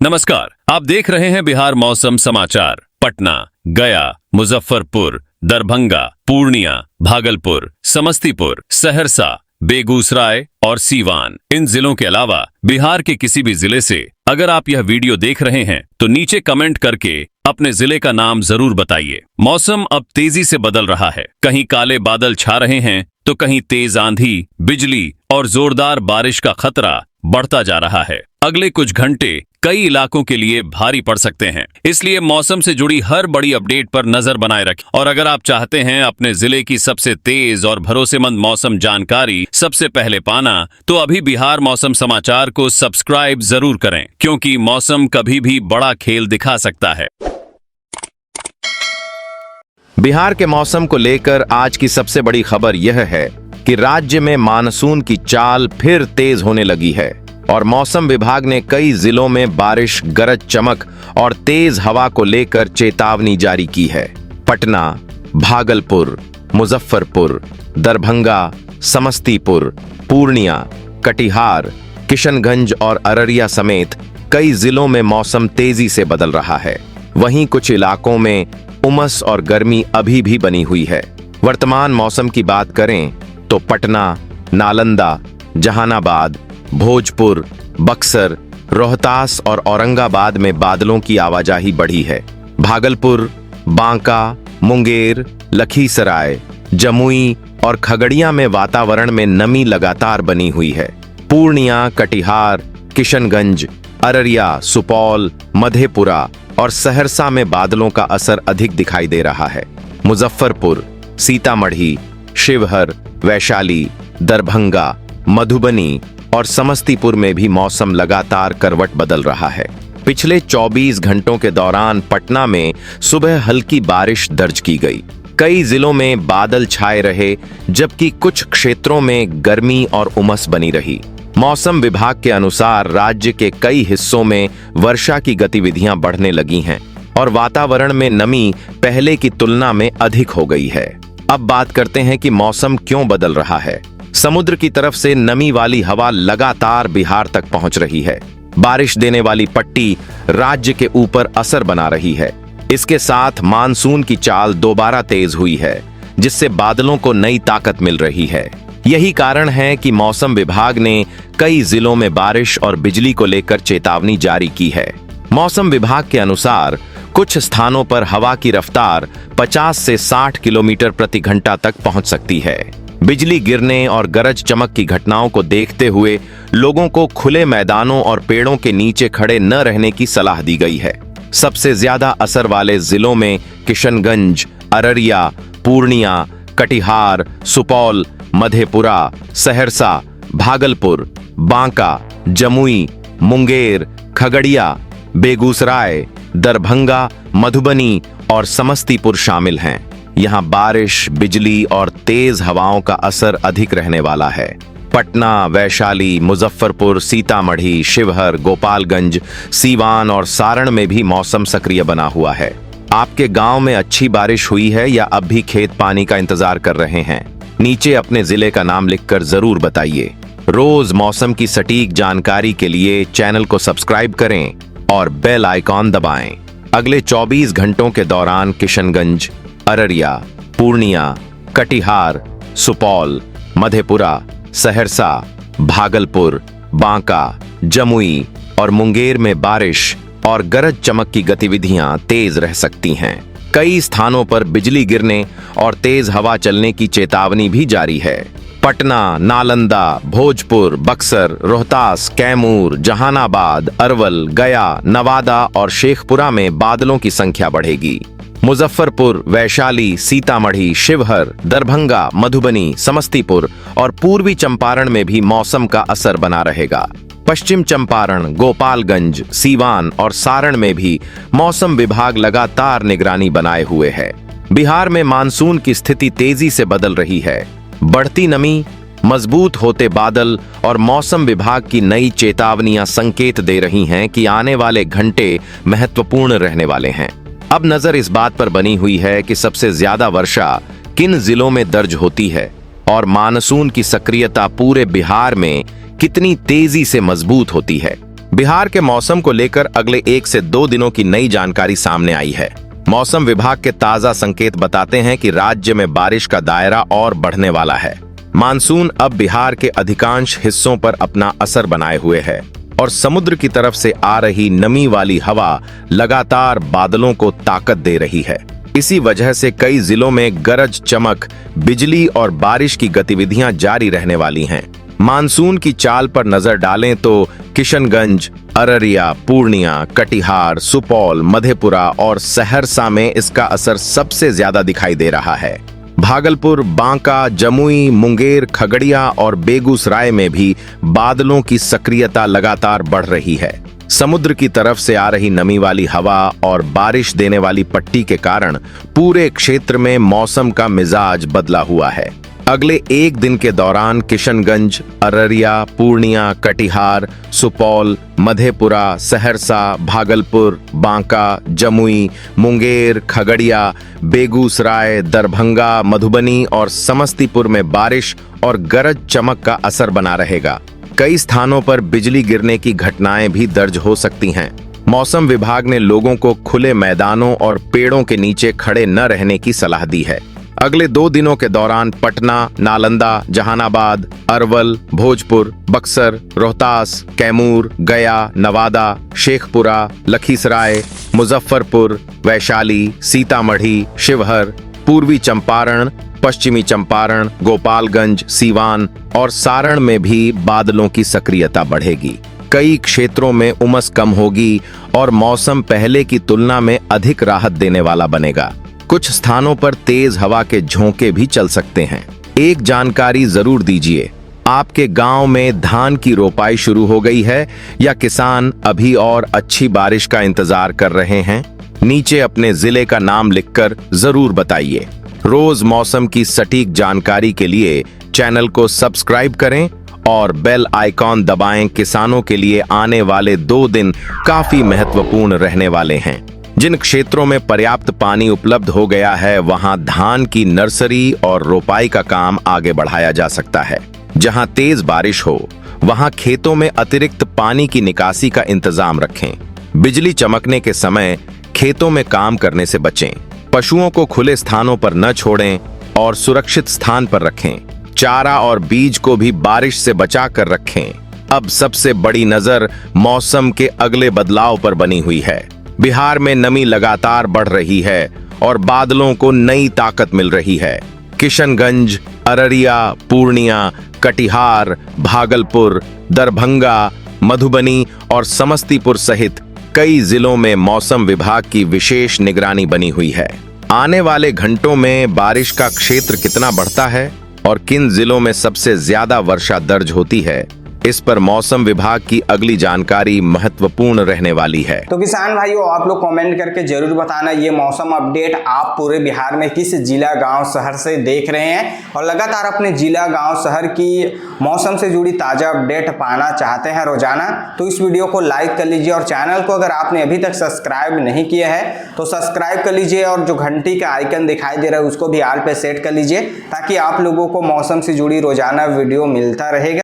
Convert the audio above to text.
नमस्कार, आप देख रहे हैं बिहार मौसम समाचार। पटना, गया, मुजफ्फरपुर, दरभंगा, पूर्णिया, भागलपुर, समस्तीपुर, सहरसा, बेगूसराय और सीवान, इन जिलों के अलावा बिहार के किसी भी जिले से अगर आप यह वीडियो देख रहे हैं तो नीचे कमेंट करके अपने जिले का नाम जरूर बताइए। मौसम अब तेजी से बदल रहा है। कहीं काले बादल छा रहे हैं तो कहीं तेज आंधी, बिजली और जोरदार बारिश का खतरा बढ़ता जा रहा है। अगले कुछ घंटे कई इलाकों के लिए भारी पड़ सकते हैं, इसलिए मौसम से जुड़ी हर बड़ी अपडेट पर नजर बनाए रखें। और अगर आप चाहते हैं अपने जिले की सबसे तेज और भरोसेमंद मौसम जानकारी सबसे पहले पाना, तो अभी बिहार मौसम समाचार को सब्सक्राइब जरूर करें, क्योंकि मौसम कभी भी बड़ा खेल दिखा सकता है। बिहार के मौसम को लेकर आज की सबसे बड़ी खबर यह है कि राज्य में मानसून की चाल फिर तेज होने लगी है और मौसम विभाग ने कई जिलों में बारिश, गरज चमक और तेज हवा को लेकर चेतावनी जारी की है। पटना, भागलपुर, मुजफ्फरपुर, दरभंगा, समस्तीपुर, पूर्णिया, कटिहार, किशनगंज और अररिया समेत कई जिलों में मौसम तेजी से बदल रहा है। वहीं कुछ इलाकों में उमस और गर्मी अभी भी बनी हुई है। वर्तमान मौसम की बात करें तो पटना, नालंदा, जहानाबाद, भोजपुर, बक्सर, रोहतास और औरंगाबाद में बादलों की आवाजाही बढ़ी है। भागलपुर, बांका, मुंगेर, लखीसराय, जमुई और खगड़िया में वातावरण में नमी लगातार बनी हुई है। पूर्णिया, कटिहार, किशनगंज, अररिया, सुपौल, मधेपुरा और सहरसा में बादलों का असर अधिक दिखाई दे रहा है। मुजफ्फरपुर, सीतामढ़ी, शिवहर, वैशाली, दरभंगा, मधुबनी और समस्तीपुर में भी मौसम लगातार करवट बदल रहा है। पिछले 24 घंटों के दौरान पटना में सुबह हल्की बारिश दर्ज की गई। कई जिलों में बादल छाए रहे, जबकि कुछ क्षेत्रों में गर्मी और उमस बनी रही। मौसम विभाग के अनुसार राज्य के कई हिस्सों में वर्षा की गतिविधियां बढ़ने लगी हैं और वातावरण में नमी पहले की तुलना में अधिक हो गई है। अब बात करते हैं कि मौसम क्यों बदल रहा है। समुद्र की तरफ से नमी वाली हवा लगातार बिहार तक पहुंच रही है। बारिश देने वाली पट्टी राज्य के ऊपर असर बना रही है। इसके साथ मानसून की चाल दोबारा तेज हुई है, जिससे बादलों को नई ताकत मिल रही है। यही कारण है कि मौसम विभाग ने कई जिलों में बारिश और बिजली को लेकर चेतावनी जारी की है। मौसम विभाग के अनुसार कुछ स्थानों पर हवा की रफ्तार 50 से 60 किलोमीटर प्रति घंटा तक पहुंच सकती है। बिजली गिरने और गरज चमक की घटनाओं को देखते हुए लोगों को खुले मैदानों और पेड़ों के नीचे खड़े न रहने की सलाह दी गई है। सबसे ज्यादा असर वाले जिलों में किशनगंज, अररिया, पूर्णिया, कटिहार, सुपौल, मधेपुरा, सहरसा, भागलपुर, बांका, जमुई, मुंगेर, खगड़िया, बेगूसराय, दरभंगा, मधुबनी और समस्तीपुर शामिल हैं। यहां बारिश, बिजली और तेज हवाओं का असर अधिक रहने वाला है। पटना, वैशाली, मुजफ्फरपुर, सीतामढ़ी, शिवहर, गोपालगंज, सीवान और सारण में भी मौसम सक्रिय बना हुआ है। आपके गांव में अच्छी बारिश हुई है या अब भी खेत पानी का इंतजार कर रहे हैं? नीचे अपने जिले का नाम लिखकर जरूर बताइए। रोज मौसम की सटीक जानकारी के लिए चैनल को सब्सक्राइब करें और बेल आइकॉन दबाएं। अगले 24 घंटों के दौरान किशनगंज, अररिया, पूर्णिया, कटिहार, सुपौल, मधेपुरा, सहरसा, भागलपुर, बांका, जमुई और मुंगेर में बारिश और गरज चमक की गतिविधियां तेज रह सकती हैं। कई स्थानों पर बिजली गिरने और तेज हवा चलने की चेतावनी भी जारी है। पटना, नालंदा, भोजपुर, बक्सर, रोहतास, कैमूर, जहानाबाद, अरवल, गया, नवादा और शेखपुरा में बादलों की संख्या बढ़ेगी। मुजफ्फरपुर, वैशाली, सीतामढ़ी, शिवहर, दरभंगा, मधुबनी, समस्तीपुर और पूर्वी चंपारण में भी मौसम का असर बना रहेगा। पश्चिम चंपारण, गोपालगंज, सीवान और सारण में भी मौसम विभाग लगातार निगरानी बनाए हुए है। बिहार में मानसून की स्थिति तेजी से बदल रही है। बढ़ती नमी, मजबूत होते बादल और मौसम विभाग की नई चेतावनियां संकेत दे रही हैं कि आने वाले घंटे महत्वपूर्ण रहने वाले हैं। अब नजर इस बात पर बनी हुई है कि सबसे ज्यादा वर्षा किन जिलों में दर्ज होती है और मानसून की सक्रियता पूरे बिहार में कितनी तेजी से मजबूत होती है। बिहार के मौसम को लेकर अगले 1 से 2 दिनों की नई जानकारी सामने आई है। मौसम विभाग के ताजा संकेत बताते हैं कि राज्य में बारिश का दायरा और बढ़ने वाला है। मानसून अब बिहार के अधिकांश हिस्सों पर अपना असर बनाए हुए है और समुद्र की तरफ से आ रही नमी वाली हवा लगातार बादलों को ताकत दे रही है। इसी वजह से कई जिलों में गरज चमक, बिजली और बारिश की गतिविधियां जारी रहने वाली हैं। मानसून की चाल पर नजर डालें तो किशनगंज, अररिया, पूर्णिया, कटिहार, सुपौल, मधेपुरा और सहरसा में इसका असर सबसे ज्यादा दिखाई दे रहा है। भागलपुर, बांका, जमुई, मुंगेर, खगड़िया और बेगूसराय में भी बादलों की सक्रियता लगातार बढ़ रही है। समुद्र की तरफ से आ रही नमी वाली हवा और बारिश देने वाली पट्टी के कारण पूरे क्षेत्र में मौसम का मिजाज बदला हुआ है। अगले 1 दिन के दौरान किशनगंज, अररिया, पूर्णिया, कटिहार, सुपौल, मधेपुरा, सहरसा, भागलपुर, बांका, जमुई, मुंगेर, खगड़िया, बेगूसराय, दरभंगा, मधुबनी और समस्तीपुर में बारिश और गरज चमक का असर बना रहेगा। कई स्थानों पर बिजली गिरने की घटनाएं भी दर्ज हो सकती हैं। मौसम विभाग ने लोगों को खुले मैदानों और पेड़ों के नीचे खड़े न रहने की सलाह दी है। अगले 2 दिनों के दौरान पटना, नालंदा, जहानाबाद, अरवल, भोजपुर, बक्सर, रोहतास, कैमूर, गया, नवादा, शेखपुरा, लखीसराय, मुजफ्फरपुर, वैशाली, सीतामढ़ी, शिवहर, पूर्वी चंपारण, पश्चिमी चंपारण, गोपालगंज, सीवान और सारण में भी बादलों की सक्रियता बढ़ेगी। कई क्षेत्रों में उमस कम होगी और मौसम पहले की तुलना में अधिक राहत देने वाला बनेगा। कुछ स्थानों पर तेज हवा के झोंके भी चल सकते हैं। एक जानकारी जरूर दीजिए, आपके गांव में धान की रोपाई शुरू हो गई है या किसान अभी और अच्छी बारिश का इंतजार कर रहे हैं? नीचे अपने जिले का नाम लिखकर जरूर बताइए। रोज मौसम की सटीक जानकारी के लिए चैनल को सब्सक्राइब करें और बेल आइकॉन दबाएं। किसानों के लिए आने वाले 2 दिन काफी महत्वपूर्ण रहने वाले हैं। जिन क्षेत्रों में पर्याप्त पानी उपलब्ध हो गया है वहां धान की नर्सरी और रोपाई का काम आगे बढ़ाया जा सकता है। जहां तेज बारिश हो वहां खेतों में अतिरिक्त पानी की निकासी का इंतजाम रखें। बिजली चमकने के समय खेतों में काम करने से बचें। पशुओं को खुले स्थानों पर न छोड़ें और सुरक्षित स्थान पर रखें। चारा और बीज को भी बारिश से बचा कर रखें। अब सबसे बड़ी नजर मौसम के अगले बदलाव पर बनी हुई है। बिहार में नमी लगातार बढ़ रही है और बादलों को नई ताकत मिल रही है। किशनगंज, अररिया, पूर्णिया, कटिहार, भागलपुर, दरभंगा, मधुबनी और समस्तीपुर सहित कई जिलों में मौसम विभाग की विशेष निगरानी बनी हुई है। आने वाले घंटों में बारिश का क्षेत्र कितना बढ़ता है और किन जिलों में सबसे ज्यादा वर्षा दर्ज होती है, इस पर मौसम विभाग की अगली जानकारी महत्वपूर्ण रहने वाली है। तो किसान भाइयों, आप लोग कमेंट करके जरूर बताना ये मौसम अपडेट आप पूरे बिहार में किस जिला, गांव, शहर से देख रहे हैं और लगातार अपने जिला, गांव, शहर की मौसम से जुड़ी ताज़ा अपडेट पाना चाहते हैं रोजाना, तो इस वीडियो को लाइक कर लीजिए और चैनल को अगर आपने अभी तक सब्सक्राइब नहीं किया है तो सब्सक्राइब कर लीजिए और जो घंटी का आइकन दिखाई दे रहा है उसको भी ऑल पे सेट कर लीजिए ताकि आप लोगों को मौसम से जुड़ी रोजाना वीडियो मिलता रहेगा।